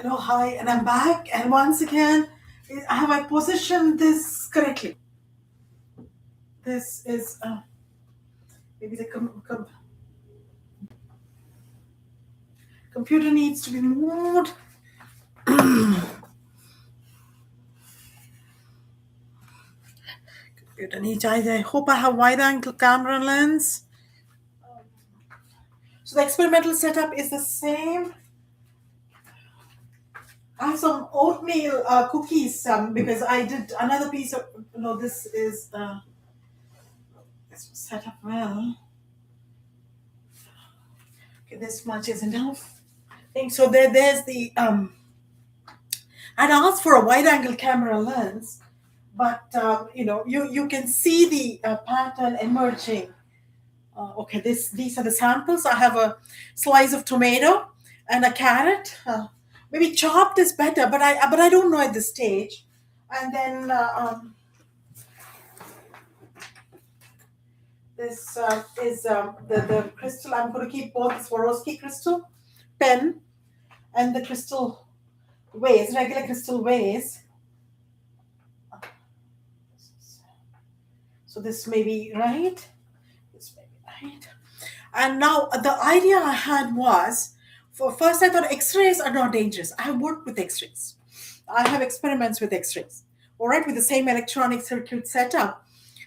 Hello, hi, and I'm back. And once again, have I positioned this correctly? This is maybe the computer needs to be moved. Computer needs. I hope I have wide angle camera lens. So the experimental setup is the same. I have some oatmeal cookies because I did another piece of. No, this was set up well. Okay, this much is enough. I think so. There's the I'd asked for a wide-angle camera lens, but you can see the pattern emerging. Okay, these are the samples. I have a slice of tomato and a carrot. Maybe chopped is better, but I don't know at this stage. And then this is the crystal. I'm going to keep both the Swarovski crystal pen and the crystal vase, regular crystal vase. So this may be right. This may be right. And now the idea I had was, for first I thought X-rays are not dangerous. I have worked with X-rays. I have experiments with X-rays. All right, with the same electronic circuit setup,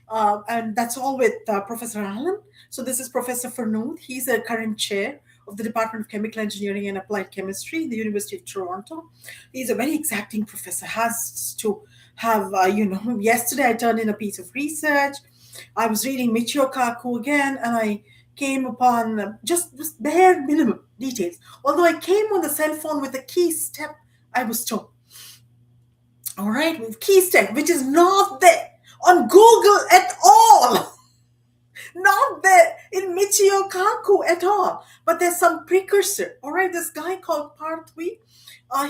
and that's all with Professor Allen. So this is Professor Farnood. He's a current chair of the Department of Chemical Engineering and Applied Chemistry, the University of Toronto. He's a very exacting professor. Has to have, yesterday I turned in a piece of research. I was reading Michio Kaku again, and I came upon just bare minimum details. Although I came on the cell phone with a key step, I was told. All right, with key step, which is not there on Google at all. Not there in Michio Kaku at all. But there's some precursor. All right, this guy called Parthvi,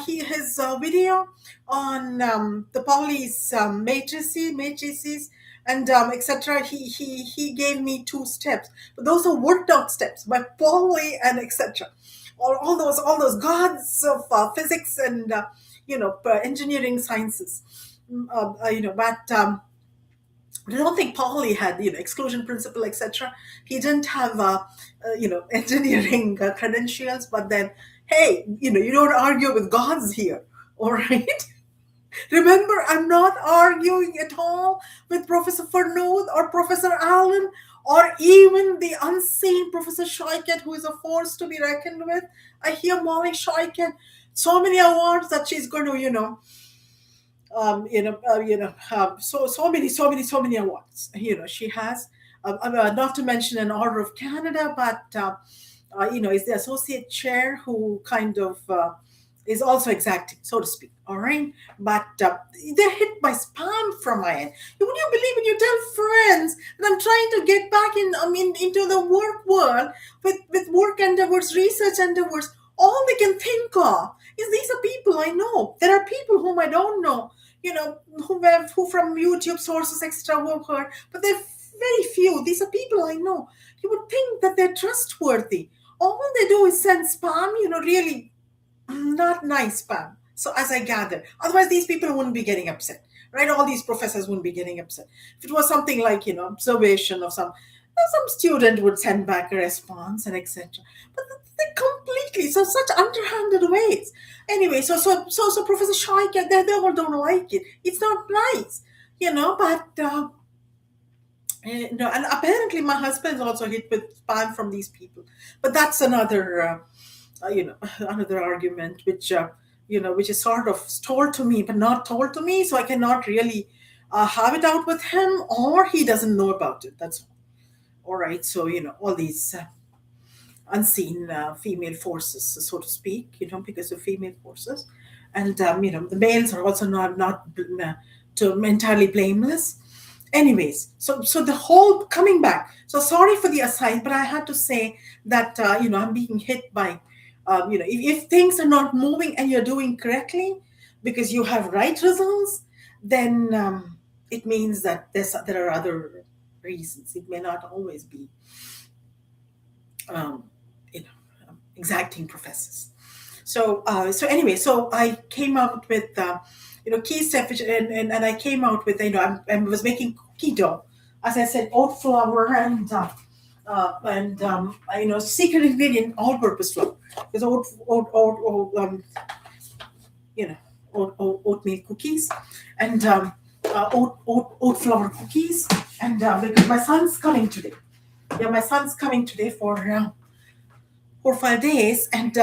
his video on the Pauli's matrices, and etc. He gave me two steps, but those are worked out steps by Pauli and etc. All those gods of physics and engineering sciences. But I don't think Pauli had exclusion principle, etc. He didn't have engineering credentials, but then hey, you don't argue with gods here, all right? Remember, I'm not arguing at all with Professor Farnood or Professor Allen or even the unseen Professor Scheiket, who is a force to be reckoned with. I hear Molly Scheiket so many awards that she's going to so many awards. She has, not to mention an Order of Canada, but is the associate chair who kind of is also exacting, so to speak. All right, but they're hit by spam from my end. Would you believe when you tell friends that I'm trying to get back in? I mean, into the work world with work endeavors, research endeavors. All they can think of is these are people I know. There are people whom I don't know, who from YouTube sources, extra who have heard, but they're very few. These are people I know. You would think that they're trustworthy. All they do is send spam, really not nice spam. So as I gather, otherwise these people wouldn't be getting upset, right? All these professors wouldn't be getting upset. If it was something like observation of some student would send back a response and etc. But they completely so such underhanded ways. Anyway, so Professor Shaik, they all don't like it. It's not nice, But no, and apparently my husband's also hit with spam from these people. But that's another, another argument, which is sort of told to me, but not told to me. So I cannot really have it out with him, or he doesn't know about it. That's all right. So all these unseen female forces, so to speak, because of female forces, and the males are also not entirely blameless. Anyways, so the whole coming back. So sorry for the aside, but I had to say that I'm being hit by if things are not moving and you're doing correctly because you have right results, then it means that there are other reasons. It may not always be um, exacting professors. So anyway, so I came out with key step, and I came out with I was making cookie dough, as I said, oat flour and secret ingredient, all-purpose flour, because you know oatmeal cookies and oat flour cookies, and because my son's coming today. Yeah, my son's coming today for 4 or 5 days, and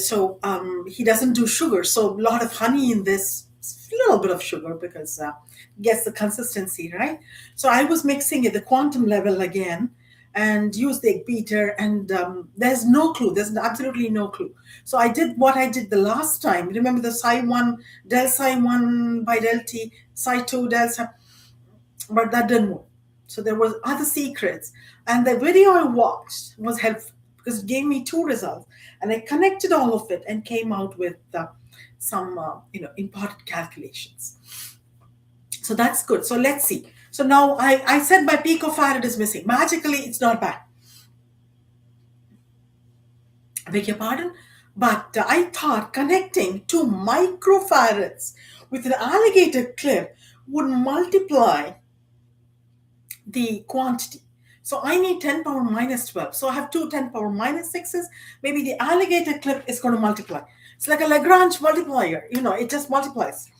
so he doesn't do sugar, so a lot of honey in this, a little bit of sugar because gets the consistency right. So I was mixing at the quantum level again, and used the egg beater, and there's no clue. There's absolutely no clue. So I did what I did the last time. Remember the psi one, del psi one by del t, psi two del psi, but that didn't work. So there was other secrets, and the video I watched was helpful because it gave me two results, and I connected all of it and came out with some important calculations. So that's good. So let's see. So now I said my picofarad is missing. Magically, it's not bad. I beg your pardon, but I thought connecting two microfarads with an alligator clip would multiply the quantity. So I need 10 power minus 12. So I have two 10 power minus 6s. Maybe the alligator clip is going to multiply. It's like a Lagrange multiplier. It just multiplies.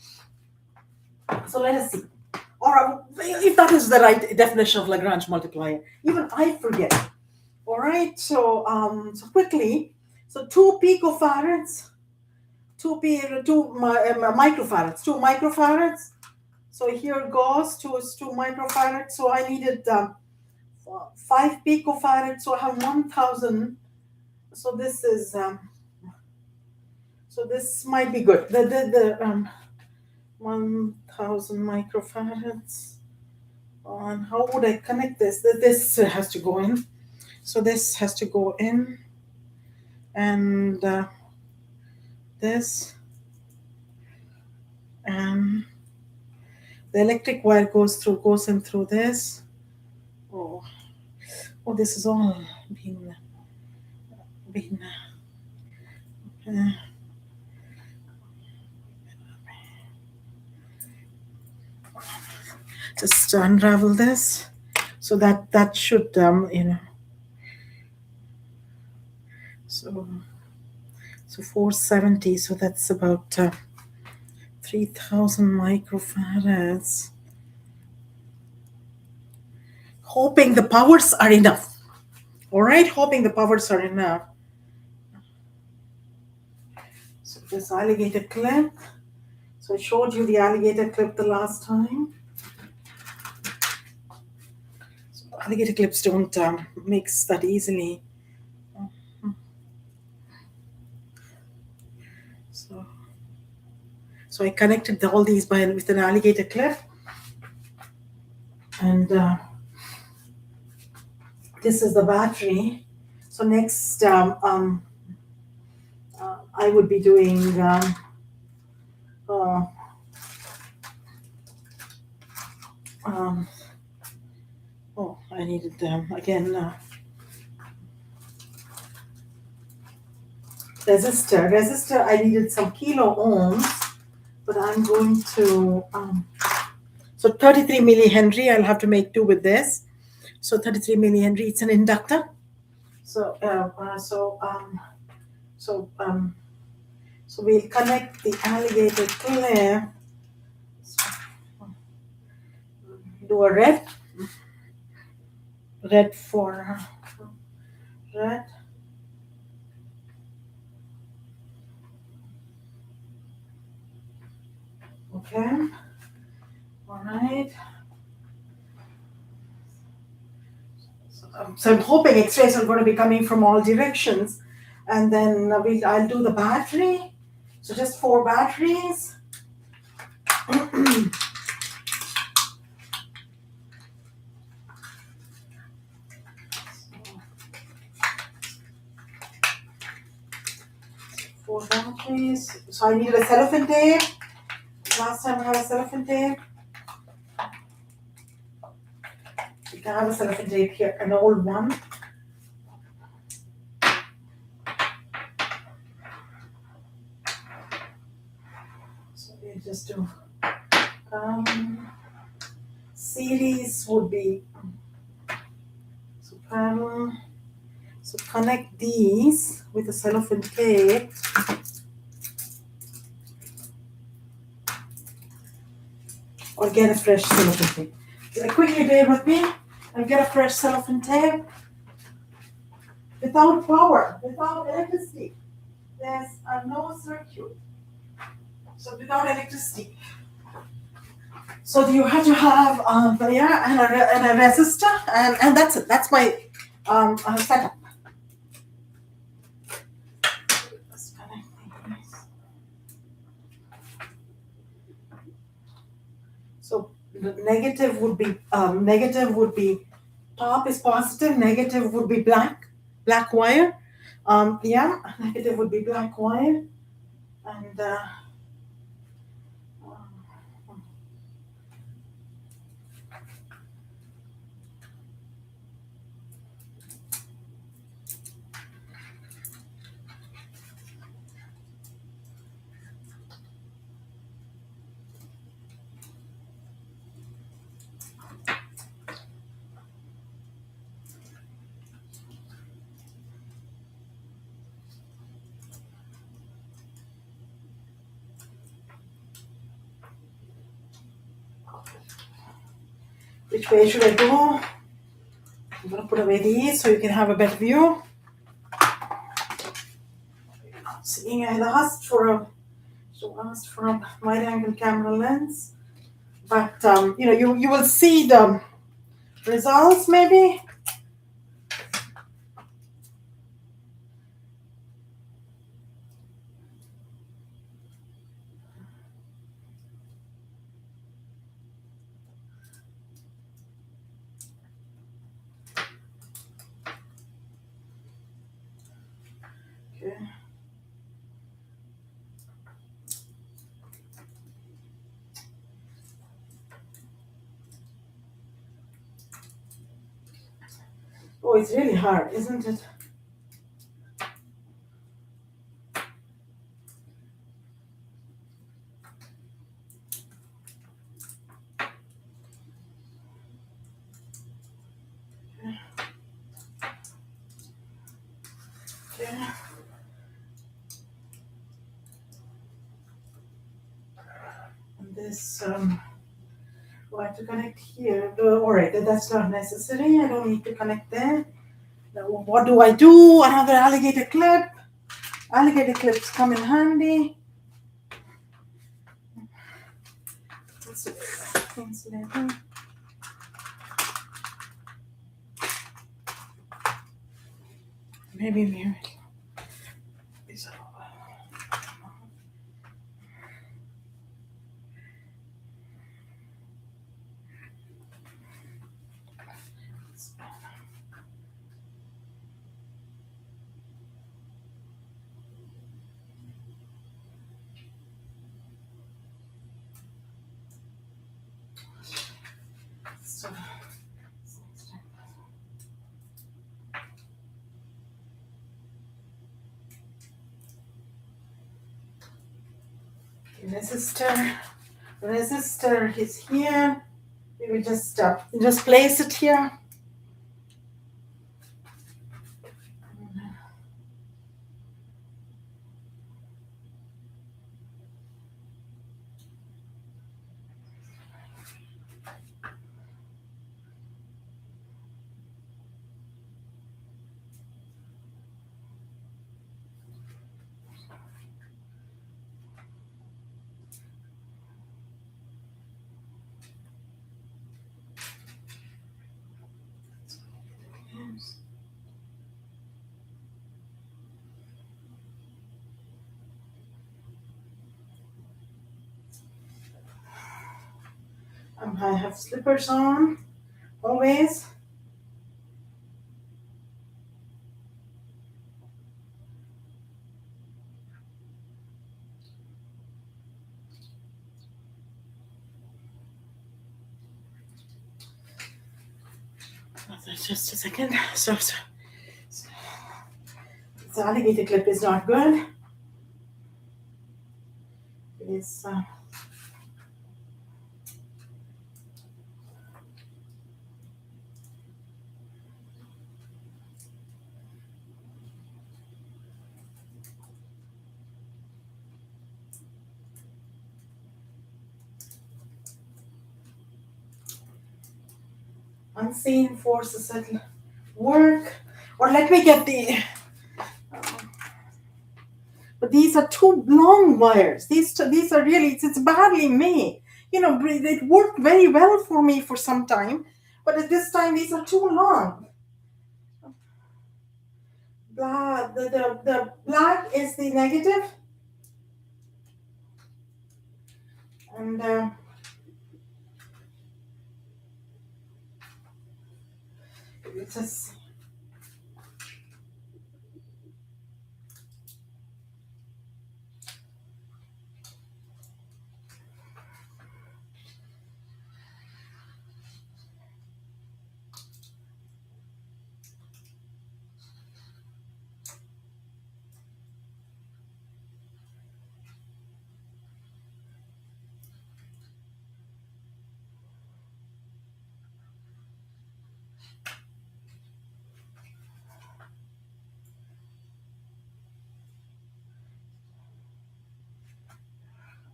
So let us see. Or if that is the right definition of Lagrange multiplier. Even I forget. All right. So quickly. So 2 picofarads, microfarads, 2 microfarads. So here goes two microfarads. So I needed 5 picofarads. So I have 1,000. So this is so this might be good. The 1,000 microfarads. And how would I connect this? This has to go in. So this has to go in, and this, and the electric wire goes in through this. Oh, this is all being uh, just unravel this, so that should so 470. So that's about 3,000 microfarads. Hoping the powers are enough. All right, hoping the powers are enough. So this alligator clip. So I showed you the alligator clip the last time. So alligator clips don't mix that easily. So I connected all these with an alligator clip, and this is the battery. So next, I would be doing uh, I needed again resistor. I needed some kilo ohms, but I'm going to so 33 millihenry. I'll have to make do with this. So 33 millihenry. It's an inductor. So so we'll connect the alligator clip. Do a red for red. Okay. All right. So I'm hoping X-rays are going to be coming from all directions, and then I'll do the battery. So just 4 batteries. 4 batteries. So I needed a cellophane tape. Last time I had a cellophane tape. You can have a cellophane tape here, an old one. Okay, just do um, series would be so panel. So connect these with a cellophane tape. Or get a fresh cellophane tape. So quickly do it with me and get a fresh cellophane tape without power, without electricity. There's no circuit. So without electricity. So you have to have yeah, and a resistor, and that's it. That's my setup. Let's connect these. So the negative would be top is positive, negative would be black wire. Yeah, negative would be black wire, and which way should I go? I'm gonna put away these so you can have a better view. Seeing I asked for a wide angle camera lens, but you will see the results maybe. Okay. Oh, it's really hard, isn't it? Okay. And this I have to connect here. All right, that's not necessary. I don't need to connect there. Now, what do I do? Another alligator clip. Alligator clips come in handy. Insulator. Maybe here. So, resistor is here. We will just place it here. I have slippers on always. Just a second. So the alligator clip is not good. is unseen forces at work. Or let me get the. But these are too long wires. These are really it's badly made. You know, it worked very well for me for some time, but at this time these are too long. The black is the negative, and it's just.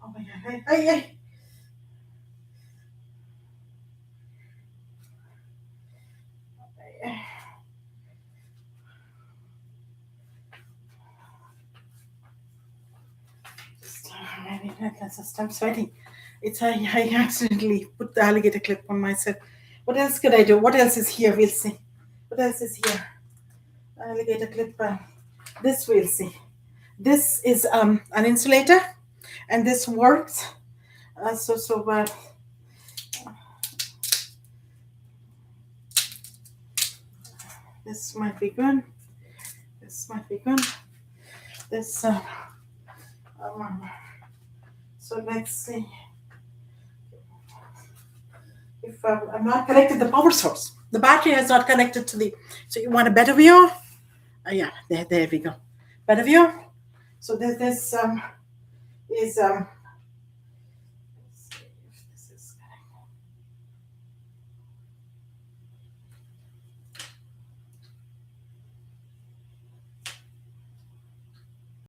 Oh my god! Just, let's just, I'm sweating. I accidentally put the alligator clip on myself. What else could I do? What else is here? We'll see. What else is here? Alligator clip. This we'll see. This is an insulator, and this works. This might be good. This might be good. This. So let's see. If I'm not connected the power source, the battery is not connected to the. So you want a better view? Yeah, there we go. Better view. So this is